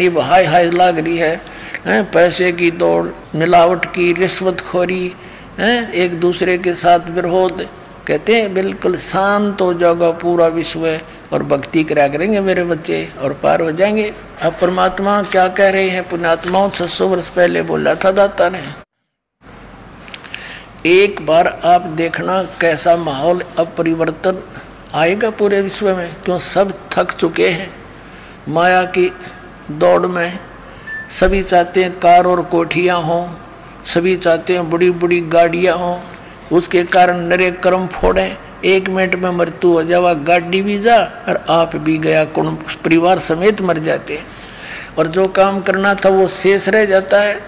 हाय हाय लाग रही है, पैसे की दौड़, मिलावट की, रिश्वतखोरी, एक दूसरे के साथ विरोध। कहते हैं बिल्कुल शांत हो जाएगा पूरा विश्व और भक्ति करा करेंगे मेरे बच्चे और पार हो जाएंगे। अब परमात्मा क्या कह रहे हैं? पुण्यात्माओं 600 वर्ष पहले बोला था दाता ने। एक बार आप देखना कैसा माहौल अब परिवर्तन आएगा पूरे विश्व में। क्यों? सब थक चुके हैं माया की दौड़ में। सभी चाहते हैं कार और कोठियाँ हों, सभी चाहते हैं बड़ी बड़ी गाड़ियाँ हों, उसके कारण नरे कर्म फोड़ें। 1 मिनट में मृत्यु हो जावा, गाड़ी भी जा और आप भी गया, परिवार समेत मर जाते हैं और जो काम करना था वो शेष रह जाता है।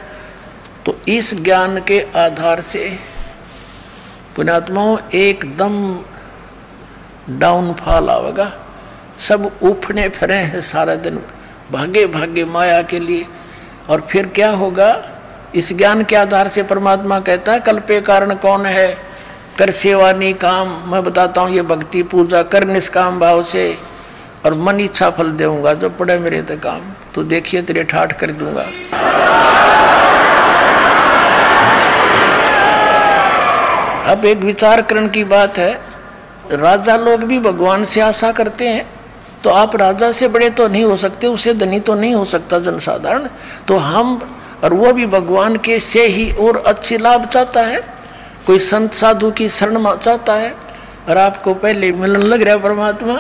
तो इस ज्ञान के आधार से पुण्यात्माओं एकदम डाउनफॉल आवेगा। सब उफने फिरे हैं सारा दिन, भागे भागे माया के लिए। और फिर क्या होगा? इस ज्ञान के आधार से परमात्मा कहता है कल्पे कारण कौन है? कर सेवा नहीं काम। मैं बताता हूँ ये भक्ति पूजा कर निष्काम भाव से और मन इच्छा फल दूंगा, जो पड़े मेरे ते काम। तो देखिए तेरे ठाठ कर दूंगा। अब एक विचार करने की बात है, राजा लोग भी भगवान से आशा करते हैं। तो आप राजा से बड़े तो नहीं हो सकते, उससे धनी तो नहीं हो सकता जनसाधारण। तो हम और वो भी भगवान के से ही और अच्छी लाभ चाहता है। कोई संत साधु की शरण चाहता है और आपको पहले मिलन लग रहा है परमात्मा,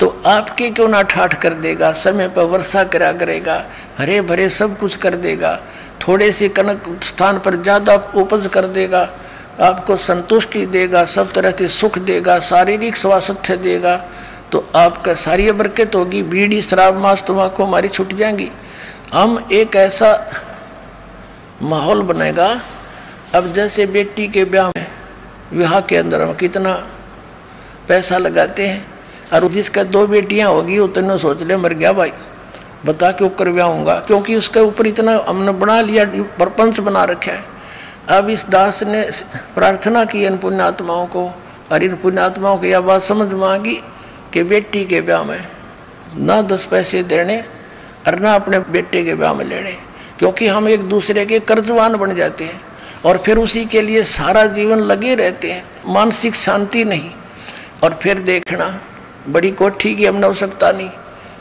तो आपके क्यों ना ठाठ कर देगा, समय पर वर्षा करा करेगा, हरे भरे सब कुछ कर देगा, थोड़े से कनक स्थान पर ज़्यादा उपज कर देगा, आपको संतुष्टि देगा, सब तरह से सुख देगा, शारीरिक स्वास्थ्य देगा। तो आपका सारी बरकत होगी, बीड़ी शराब मांस तम्बाकू हमारी छूट जाएंगी। हम एक ऐसा माहौल बनेगा। अब जैसे बेटी के ब्याह में, विवाह के अंदर हम कितना पैसा लगाते हैं, और जिसका 2 बेटियां होगी उतने सोच ले मर गया भाई, बता क्यों कर ब्याहूंगा, क्योंकि उसके ऊपर इतना हमने बना लिया, प्रपंच बना रखा है। अब इस दास ने प्रार्थना की इन पुण्यात्माओं को, और इन पुण्यात्माओं को यह बात समझ में आ गई कि बेटी के ब्याह में ना 10 पैसे देने और ना अपने बेटे के ब्याह में लेने, क्योंकि हम एक दूसरे के कर्जवान बन जाते हैं और फिर उसी के लिए सारा जीवन लगे रहते हैं, मानसिक शांति नहीं। और फिर देखना बड़ी कोठी की हमने आवश्यकता नहीं,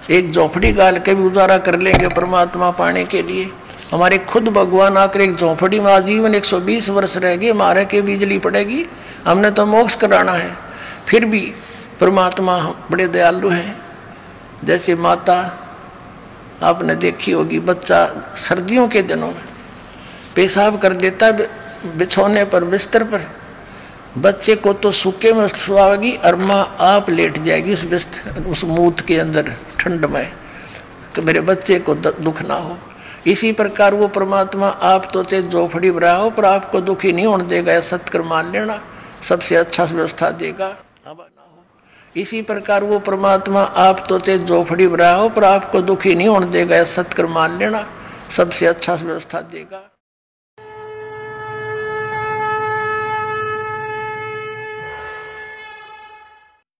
एक झोंपड़ी गाल के भी गुजारा कर लेंगे परमात्मा पाने के लिए। हमारे खुद भगवान आकर एक झोंपड़ी में आजीवन 120 वर्ष रहेगी, मारे के बिजली पड़ेगी, हमने तो मोक्ष कराना है। फिर भी परमात्मा बड़े दयालु हैं। जैसे माता आपने देखी होगी, बच्चा सर्दियों के दिनों में पेशाब कर देता है बिछौने पर, बिस्तर पर, बच्चे को तो सूखे में सुलाएगी और माँ आप लेट जाएगी उस मूत के अंदर ठंड में, कि मेरे बच्चे को दुख ना हो। इसी प्रकार वो परमात्मा आप तो चाहे झोपड़ी बना हो पर आपको दुखी नहीं होने देगा, या सत्कर मान लेना, सबसे अच्छा व्यवस्था देगा। अब ना हो इसी प्रकार वो परमात्मा आप तो चाहे झोपड़ी बना हो पर आपको दुखी नहीं होने देगा, या सत्कर मान लेना, सबसे अच्छा व्यवस्था देगा।